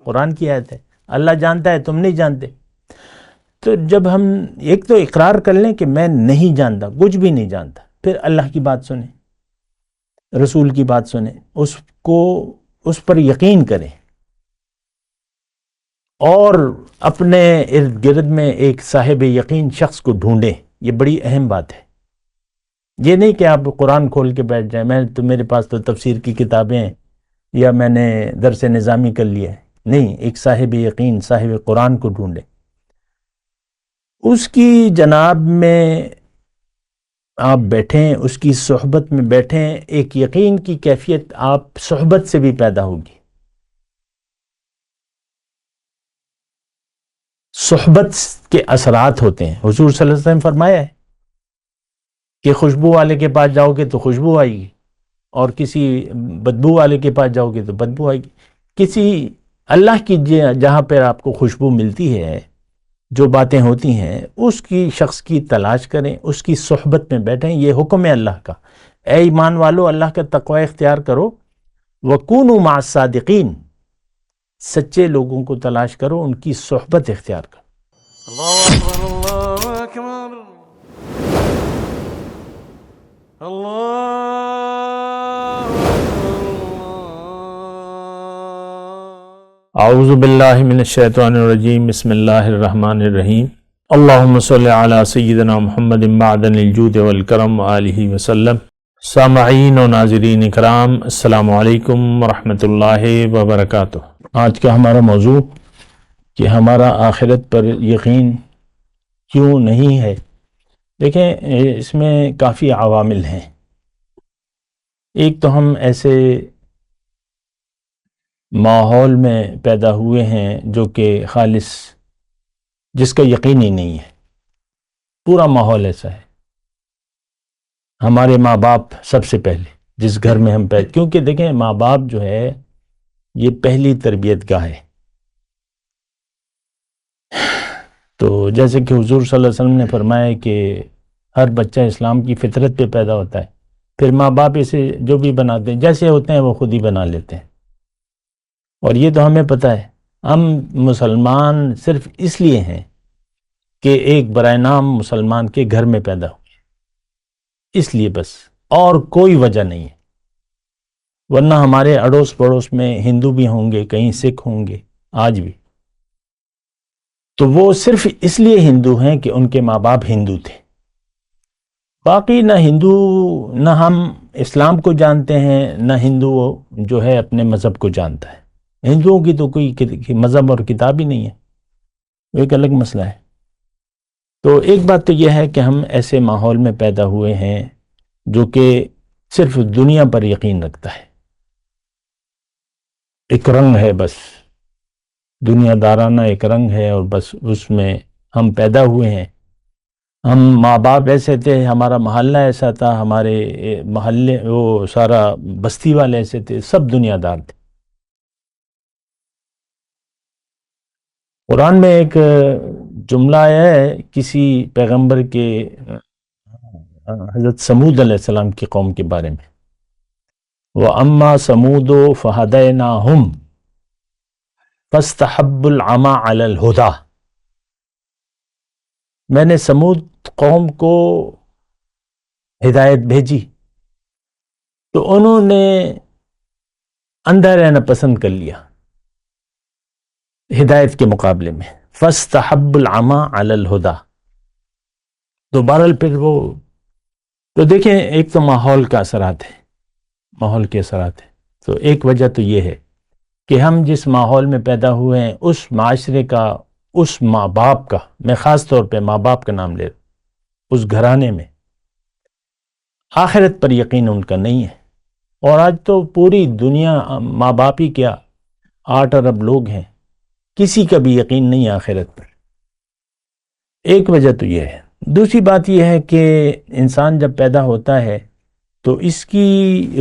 قرآن کی آیت ہے، اللہ جانتا ہے تم نہیں جانتے۔ تو جب ہم ایک تو اقرار کر لیں کہ میں نہیں جانتا، کچھ بھی نہیں جانتا، پھر اللہ کی بات سنیں، رسول کی بات سنیں، اس پر یقین کریں، اور اپنے ارد گرد میں ایک صاحب یقین شخص کو ڈھونڈیں۔ یہ بڑی اہم بات ہے۔ یہ نہیں کہ آپ قرآن کھول کے بیٹھ جائیں، میرے پاس تو تفسیر کی کتابیں ہیں یا میں نے درس نظامی کر لیا ہے، نہیں، ایک صاحب یقین، صاحب قرآن کو ڈھونڈیں، اس کی جناب میں آپ بیٹھیں، اس کی صحبت میں بیٹھیں، ایک یقین کی کیفیت آپ صحبت سے بھی پیدا ہوگی۔ صحبت کے اثرات ہوتے ہیں، حضور صلی اللہ علیہ وسلم فرمایا ہے کہ خوشبو والے کے پاس جاؤ گے تو خوشبو آئے گی، اور کسی بدبو والے کے پاس جاؤ گے تو بدبو آئے گی۔ کسی اللہ کی جہاں پر آپ کو خوشبو ملتی ہے، جو باتیں ہوتی ہیں، اس کی شخص کی تلاش کریں، اس کی صحبت میں بیٹھیں۔ یہ حکم ہے اللہ کا، اے ایمان والو اللہ کا تقوی اختیار کرو، وَكُونُوا مَعَ الصَّادِقِينَ، سچے لوگوں کو تلاش کرو، ان کی صحبت اختیار کرو۔ اللہ اکبر، اللہ اکبر، اللہ اعوذ باللہ من الشیطان الرجیم، بسم اللہ الرحمن الرحیم، اللہم صلی علی سیدنا محمد معدن الجود والکرم آلہ وسلم۔ سامعین و ناظرین اکرام، السلام علیکم ورحمۃ اللہ وبرکاتہ۔ آج کا ہمارا موضوع کہ ہمارا آخرت پر یقین کیوں نہیں ہے۔ دیکھیں، اس میں کافی عوامل ہیں۔ ایک تو ہم ایسے ماحول میں پیدا ہوئے ہیں جو کہ خالص، جس کا یقین ہی نہیں ہے، پورا ماحول ایسا ہے۔ ہمارے ماں باپ سب سے پہلے جس گھر میں ہم پیدا، کیونکہ دیکھیں ماں باپ جو ہے یہ پہلی تربیت گاہ ہے۔ تو جیسے کہ حضور صلی اللہ علیہ وسلم نے فرمایا کہ ہر بچہ اسلام کی فطرت پہ پیدا ہوتا ہے، پھر ماں باپ اسے جو بھی بناتے ہیں، جیسے ہوتے ہیں وہ خود ہی بنا لیتے ہیں۔ اور یہ تو ہمیں پتہ ہے، ہم مسلمان صرف اس لیے ہیں کہ ایک برائے نام مسلمان کے گھر میں پیدا ہوئے، اس لیے بس، اور کوئی وجہ نہیں ہے۔ ورنہ ہمارے اڑوس پڑوس میں ہندو بھی ہوں گے، کہیں سکھ ہوں گے آج بھی، تو وہ صرف اس لیے ہندو ہیں کہ ان کے ماں باپ ہندو تھے۔ باقی نہ ہندو، نہ ہم اسلام کو جانتے ہیں، نہ ہندو جو ہے اپنے مذہب کو جانتا ہے۔ ہندوؤں کی تو کوئی مذہب اور کتاب ہی نہیں ہے، وہ ایک الگ مسئلہ ہے۔ تو ایک بات تو یہ ہے کہ ہم ایسے ماحول میں پیدا ہوئے ہیں جو کہ صرف دنیا پر یقین رکھتا ہے، ایک رنگ ہے بس، دنیا دارانہ ایک رنگ ہے، اور بس اس میں ہم پیدا ہوئے ہیں۔ ہم ماں باپ ایسے تھے، ہمارا محلہ ایسا تھا، ہمارے محلے وہ سارا بستی والے ایسے تھے، سب دنیا دار تھے۔ قرآن میں ایک جملہ ہے کسی پیغمبر کے، حضرت سمود علیہ السلام کی قوم کے بارے میں، وَأَمَّا سَمُودُ فَهَدَيْنَاهُمْ فَاسْتَحَبُّوا الْعَمَى عَلَى الْهُدَى، میں نے سمود قوم کو ہدایت بھیجی تو انہوں نے اندھا رہنا پسند کر لیا ہدایت کے مقابلے میں، فَاسْتَحَبُّوا الْعَمَى عَلَى الْهُدَى۔ تو بہرحال پھر وہ، تو دیکھیں ایک تو ماحول کا اثرات ہے، ماحول کے اثرات ہیں۔ تو ایک وجہ تو یہ ہے کہ ہم جس ماحول میں پیدا ہوئے ہیں، اس معاشرے کا، اس ماں باپ کا، میں خاص طور پہ ماں باپ کا نام لے رہا ہوں، اس گھرانے میں آخرت پر یقین ان کا نہیں ہے۔ اور آج تو پوری دنیا ماں باپ ہی کیا، 8 ارب لوگ ہیں، کسی کا بھی یقین نہیں ہے آخرت پر۔ ایک وجہ تو یہ ہے۔ دوسری بات یہ ہے کہ انسان جب پیدا ہوتا ہے تو اس کی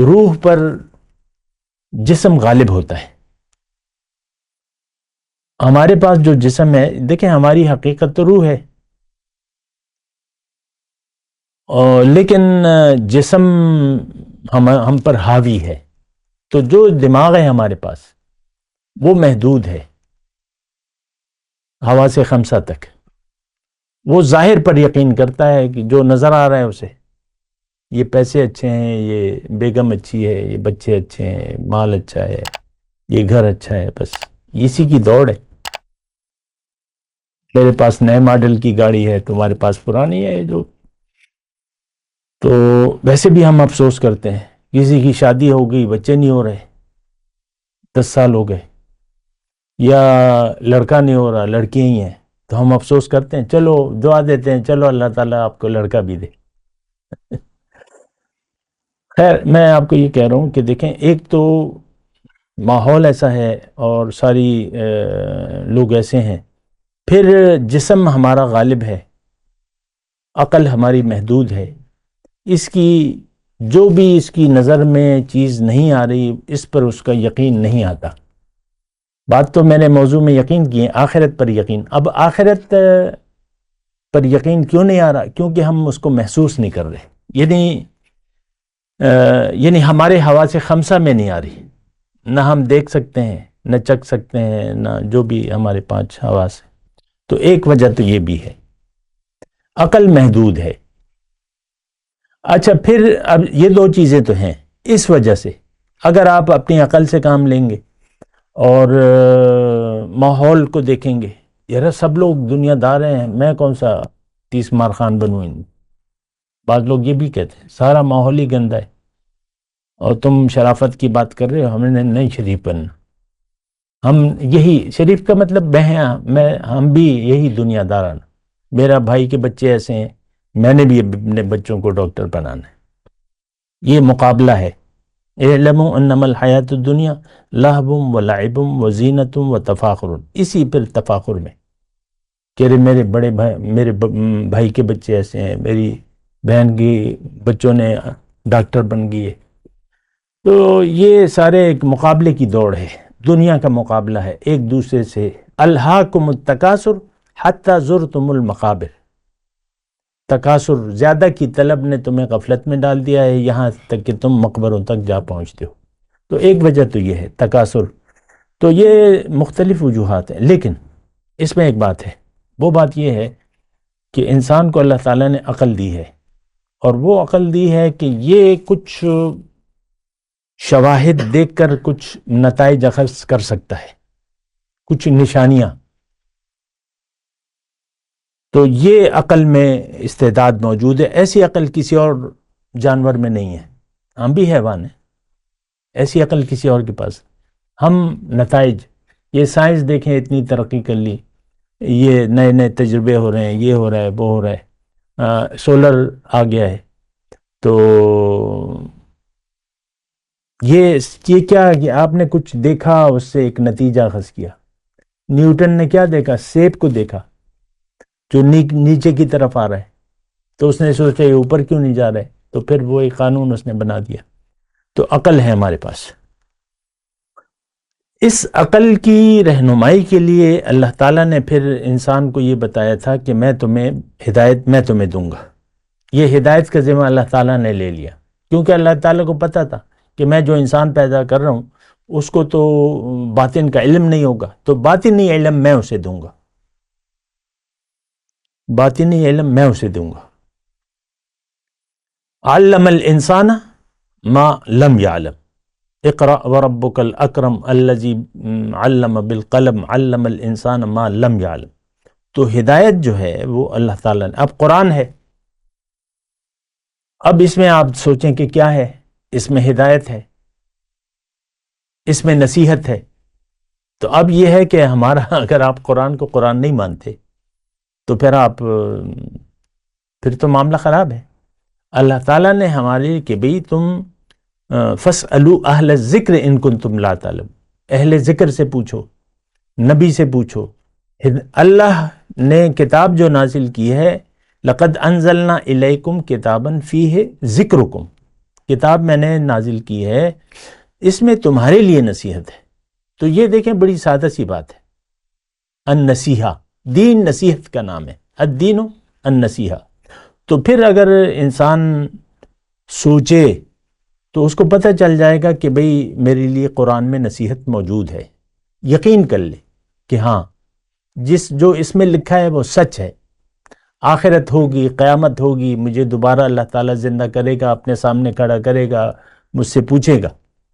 روح پر جسم غالب ہوتا ہے۔ ہمارے پاس جو جسم ہے، دیکھیں ہماری حقیقت تو روح ہے، لیکن جسم ہم پر حاوی ہے۔ تو جو دماغ ہے ہمارے پاس وہ محدود ہے، حواس خمسہ تک. وہ ظاہر پر یقین کرتا ہے کہ جو نظر آ رہا ہے اسے، یہ پیسے اچھے ہیں، یہ بیگم اچھی ہے، یہ بچے اچھے ہیں، مال اچھا ہے، یہ گھر اچھا ہے، بس اسی کی دوڑ ہے. میرے پاس نئے ماڈل کی گاڑی ہے، تمہارے پاس پرانی ہے. جو تو ویسے بھی ہم افسوس کرتے ہیں، کسی کی شادی ہو گئی، بچے نہیں ہو رہے، 10 سال ہو گئے، یا لڑکا نہیں ہو رہا، لڑکی ہی ہیں، تو ہم افسوس کرتے ہیں، چلو دعا دیتے ہیں، چلو اللہ تعالیٰ آپ کو لڑکا بھی دے. خیر، میں آپ کو یہ کہہ رہا ہوں کہ دیکھیں، ایک تو ماحول ایسا ہے اور ساری لوگ ایسے ہیں، پھر جسم ہمارا غالب ہے، عقل ہماری محدود ہے. اس کی جو بھی اس کی نظر میں چیز نہیں آ رہی، اس پر اس کا یقین نہیں آتا. بات تو میں نے موضوع میں یقین کی ہے، آخرت پر یقین. اب آخرت پر یقین کیوں نہیں آ رہا؟ کیونکہ ہم اس کو محسوس نہیں کر رہے. یعنی ہمارے حواس خمسہ میں نہیں آ رہی. نہ ہم دیکھ سکتے ہیں، نہ چکھ سکتے ہیں، نہ جو بھی ہمارے 5 حواس ہیں. تو ایک وجہ تو یہ بھی ہے، عقل محدود ہے. اچھا، پھر اب یہ 2 چیزیں تو ہیں. اس وجہ سے اگر آپ اپنی عقل سے کام لیں گے اور ماحول کو دیکھیں گے، یار سب لوگ دنیا دار ہیں، میں کون سا 30 مار خان بنوں. بعض لوگ یہ بھی کہتے ہیں سارا ماحول ہی گندا ہے، اور تم شرافت کی بات کر رہے ہو، ہمیں نہیں شریف بننا. ہم یہی شریف کا مطلب ہم بھی یہی دنیا داران. میرا بھائی کے بچے ایسے ہیں، میں نے بھی اپنے بچوں کو ڈاکٹر بنانا ہے. یہ مقابلہ ہے. اعلموا انما الحیات الدنیا لہو ولعب وزینت وتفاخر. اسی پر تفاخر میں کہ میرے بھائی کے بچے ایسے ہیں، میری بہن کی بچوں نے ڈاکٹر بن گئی ہے. تو یہ سارے ایک مقابلے کی دوڑ ہے، دنیا کا مقابلہ ہے ایک دوسرے سے. الہاکم التکاثر حتی زرتم المقابر. تکاثر، زیادہ کی طلب نے تمہیں غفلت میں ڈال دیا ہے، یہاں تک کہ تم مقبروں تک جا پہنچتے ہو. تو ایک وجہ تو یہ ہے تکاثر. تو یہ مختلف وجوہات ہیں، لیکن اس میں ایک بات ہے. وہ بات یہ ہے کہ انسان کو اللہ تعالیٰ نے عقل دی ہے، اور وہ عقل دی ہے کہ یہ کچھ شواہد دیکھ کر کچھ نتائج اخذ کر سکتا ہے، کچھ نشانیاں. تو یہ عقل میں استعداد موجود ہے. ایسی عقل کسی اور جانور میں نہیں ہے. ہم بھی حیوان ہیں، ایسی عقل کسی اور کے پاس. ہم نتائج، یہ سائنس دیکھیں اتنی ترقی کر لی، یہ نئے نئے تجربے ہو رہے ہیں، یہ ہو رہا ہے، وہ ہو رہا ہے، سولر آ گیا ہے. تو یہ کیا کہ آپ نے کچھ دیکھا، اس سے ایک نتیجہ اخذ کیا. نیوٹن نے کیا دیکھا؟ سیب کو دیکھا جو نیچے کی طرف آ رہا ہے، تو اس نے سوچا یہ اوپر کیوں نہیں جا رہا ہے، تو پھر وہ ایک قانون اس نے بنا دیا. تو عقل ہے ہمارے پاس. اس عقل کی رہنمائی کے لیے اللہ تعالیٰ نے پھر انسان کو یہ بتایا تھا کہ میں تمہیں دوں گا. یہ ہدایت کا ذمہ اللہ تعالیٰ نے لے لیا، کیونکہ اللہ تعالیٰ کو پتہ تھا کہ میں جو انسان پیدا کر رہا ہوں اس کو تو باطن کا علم نہیں ہوگا، تو باطنی علم میں اسے دوں گا. باطنی علم میں اسے دوں گا. علم الانسان ما لم يعلم. اقرأ وربک الاکرم الذی علم بالقلم علم الانسان ما لم يعلم. تو ہدایت جو ہے وہ اللہ تعالیٰ نے. اب قرآن ہے، اب اس میں آپ سوچیں کہ کیا ہے؟ اس میں ہدایت ہے، اس میں نصیحت ہے. تو اب یہ ہے کہ ہمارا اگر آپ قرآن کو قرآن نہیں مانتے تو پھر تو معاملہ خراب ہے. اللہ تعالیٰ نے ہمارے کہ بھئی تم فَاسْأَلُوا أَهْلَ الذِّكْرِ إِن كُنتُمْ لَا تَعْلَمُونَ. اہل ذکر سے پوچھو، نبی سے پوچھو. اللہ نے کتاب جو نازل کی ہے، لَقَدْ أَنزَلْنَا إِلَيْكُمْ كِتَابًا فِيهِ ذِكْرُكُمْ. کتاب میں نے نازل کی ہے، اس میں تمہارے لیے نصیحت ہے. تو یہ دیکھیں بڑی سادہ سی بات ہے. النصیحہ، دین نصیحت کا نام ہے. الدین النصیحہ. تو پھر اگر انسان سوچے تو اس کو پتہ چل جائے گا کہ بھئی میرے لیے قرآن میں نصیحت موجود ہے. یقین کر لے کہ ہاں جو اس میں لکھا ہے وہ سچ ہے. آخرت ہوگی، قیامت ہوگی، مجھے دوبارہ اللہ تعالیٰ زندہ کرے گا، اپنے سامنے کھڑا کرے گا، مجھ سے پوچھے گا.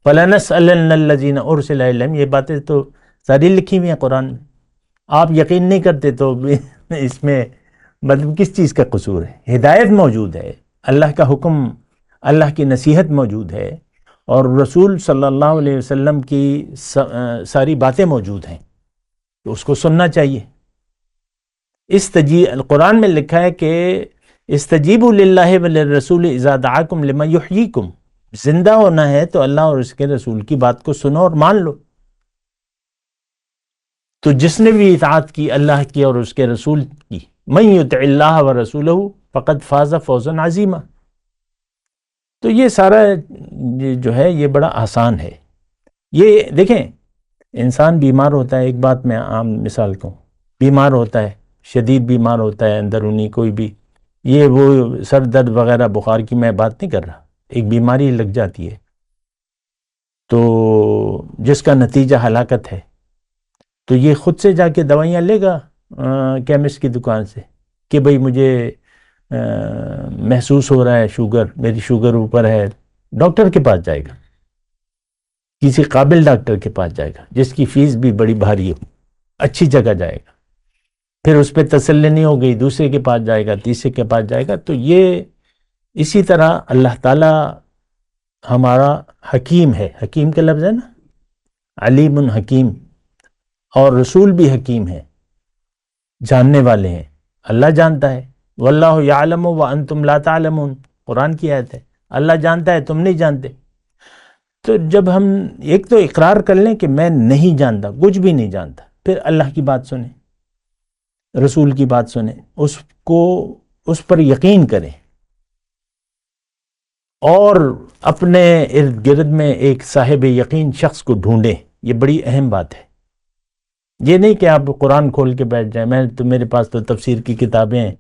فَلَنَسْأَلَنَّ الَّذِينَ أُرْسِلَ إِلَيْهِمْ، یہ باتیں تو ساری لکھی ہوئی ہیں قرآن میں. آپ یقین نہیں کرتے تو اس میں مطلب کس چیز کا قصور ہے؟ ہدایت موجود ہے، اللہ کا حکم، اللہ کی نصیحت موجود ہے، اور رسول صلی اللہ علیہ وسلم کی ساری باتیں موجود ہیں، تو اس کو سننا چاہیے. قرآن میں لکھا ہے کہ استجیبوا للہ وللرسول اذا دعاکم لما یحییکم، زندہ ہونا ہے تو اللہ اور اس کے رسول کی بات کو سنو اور مان لو. تو جس نے بھی اطاعت کی اللہ کی اور اس کے رسول کی، من یطع اللہ ورسولہ فقد فاز فوزا عظیما. تو یہ سارا جو ہے یہ بڑا آسان ہے. یہ دیکھیں، انسان بیمار ہوتا ہے، ایک بات میں عام مثال کہوں، بیمار ہوتا ہے، شدید بیمار ہوتا ہے اندرونی کوئی بھی، یہ وہ سر درد وغیرہ بخار کی میں بات نہیں کر رہا، ایک بیماری لگ جاتی ہے تو جس کا نتیجہ ہلاکت ہے، تو یہ خود سے جا کے دوائیاں لے گا کیمسٹ کی دکان سے کہ بھئی مجھے محسوس ہو رہا ہے شوگر، میری شوگر اوپر ہے. ڈاکٹر کے پاس جائے گا، کسی قابل ڈاکٹر کے پاس جائے گا جس کی فیس بھی بڑی بھاری ہو، اچھی جگہ جائے گا. پھر اس پہ تسلی نہیں ہو گئی، دوسرے کے پاس جائے گا، تیسرے کے پاس جائے گا. تو یہ اسی طرح اللہ تعالیٰ ہمارا حکیم ہے، حکیم کا لفظ ہے نا، علیم حکیم، اور رسول بھی حکیم ہے، جاننے والے ہیں. اللہ جانتا ہے، واللہ یعلم وانتم لا تعلمون، قرآن کی آیت ہے، اللہ جانتا ہے تم نہیں جانتے. تو جب ہم ایک تو اقرار کر لیں کہ میں نہیں جانتا، کچھ بھی نہیں جانتا، پھر اللہ کی بات سنیں، رسول کی بات سنیں، اس پر یقین کریں، اور اپنے ارد گرد میں ایک صاحب یقین شخص کو ڈھونڈیں. یہ بڑی اہم بات ہے. یہ نہیں کہ آپ قرآن کھول کے بیٹھ جائیں، میرے پاس تو تفسیر کی کتابیں ہیں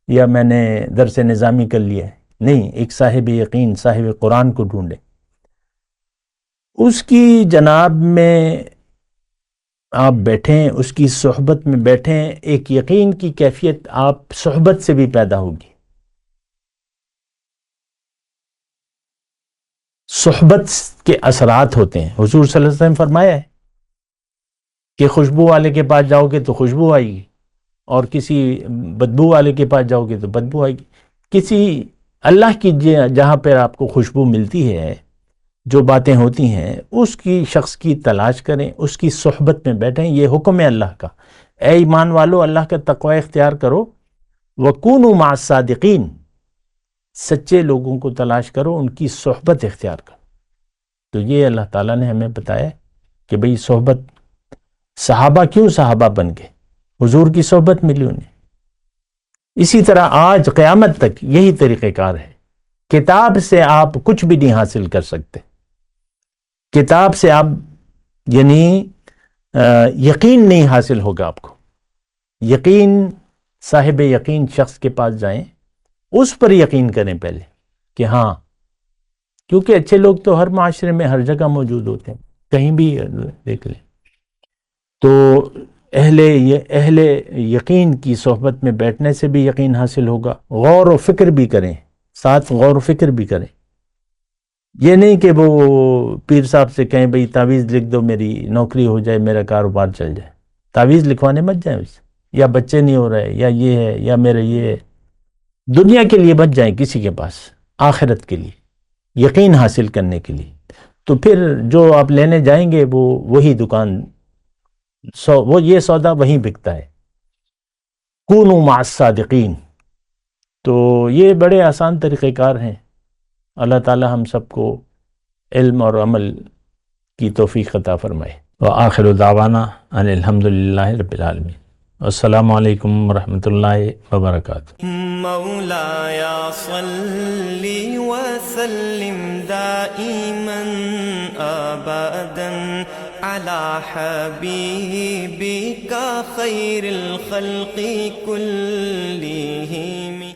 یا میں نے درس نظامی کر لیا ہے. نہیں، ایک صاحب یقین، صاحب قرآن کو ڈھونڈیں، اس کی جناب میں آپ بیٹھیں، اس کی صحبت میں بیٹھیں. ایک یقین کی کیفیت آپ صحبت سے بھی پیدا ہوگی. صحبت کے اثرات ہوتے ہیں. حضور صلی اللہ علیہ وسلم فرمایا ہے کہ خوشبو والے کے پاس جاؤ گے تو خوشبو آئے گی، اور کسی بدبو والے کے پاس جاؤ گے تو بدبو آئے گی. کسی اللہ کی جہاں پر آپ کو خوشبو ملتی ہے، جو باتیں ہوتی ہیں، اس کی شخص کی تلاش کریں، اس کی صحبت میں بیٹھیں. یہ حکم ہے اللہ کا. اے ایمان والو، اللہ کا تقوی اختیار کرو. وَكُونُوا مَعَ الصَّادِقِينَ، سچے لوگوں کو تلاش کرو، ان کی صحبت اختیار کرو. تو یہ اللہ تعالیٰ نے ہمیں بتایا کہ بھئی صحبت، صحابہ کیوں صحابہ بن گئے؟ حضور کی صحبت ملی انہیں. اسی طرح آج قیامت تک یہی طریقہ کار ہے. کتاب سے آپ کچھ بھی نہیں حاصل کر سکتے. کتاب سے آپ یعنی یقین نہیں حاصل ہوگا آپ کو. یقین، صاحب یقین شخص کے پاس جائیں، اس پر یقین کریں پہلے کہ ہاں، کیونکہ اچھے لوگ تو ہر معاشرے میں ہر جگہ موجود ہوتے ہیں، کہیں بھی دیکھ لیں. تو اہل یقین کی صحبت میں بیٹھنے سے بھی یقین حاصل ہوگا. غور و فکر بھی کریں، ساتھ غور و فکر بھی کریں. یہ نہیں کہ وہ پیر صاحب سے کہیں بھئی تعویذ لکھ دو، میری نوکری ہو جائے، میرا کاروبار چل جائے. تعویذ لکھوانے مت جائیں اس سے، یا بچے نہیں ہو رہے، یا یہ ہے، یا میرا یہ ہے. دنیا کے لیے مت جائیں کسی کے پاس، آخرت کے لیے، یقین حاصل کرنے کے لیے. تو پھر جو آپ لینے جائیں گے وہ وہی دکان، وہ یہ سودا وہیں بکتا ہے. کونوا مع الصادقین. تو یہ بڑے آسان طریقہ کار ہیں. اللہ تعالی ہم سب کو علم اور عمل کی توفیق عطا فرمائے. وآخر دعوانا ان الحمدللہ رب العالمین. السلام علیکم ورحمۃ اللہ وبرکاتہ. مولایا صلی وسلم دائما ابدا على حبيبك خير الخلق كلهم.